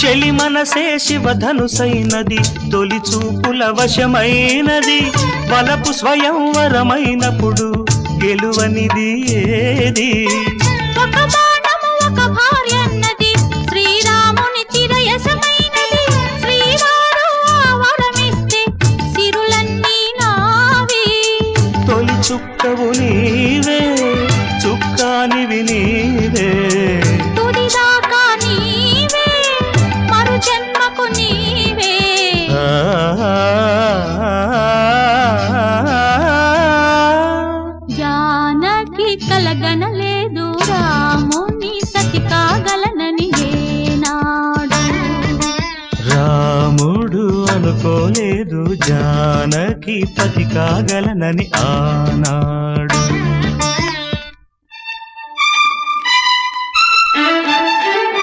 చెలి మనసే శివధనుసైనది తొలి చూపుల వశమైనది వలపు స్వయంవరమైనప్పుడు గెలువనిది ఏది ఒక బాణము ఒక భార్య అన్నది శ్రీరాముని చిరయసమైనది శ్రీవారు వరమిస్తే సిరులన్నీ నావి తొలి చుక్కవు నీవే చుక్కానివి నీవే తుదిదాకా నీవే మరు జన్మకు నీవే జానకి కలగనలేదు రాముని సతి కాగలనని ఏనాడు రాముడు అనుకోలేదు జానకి పతి కాగలనని ఆనాడు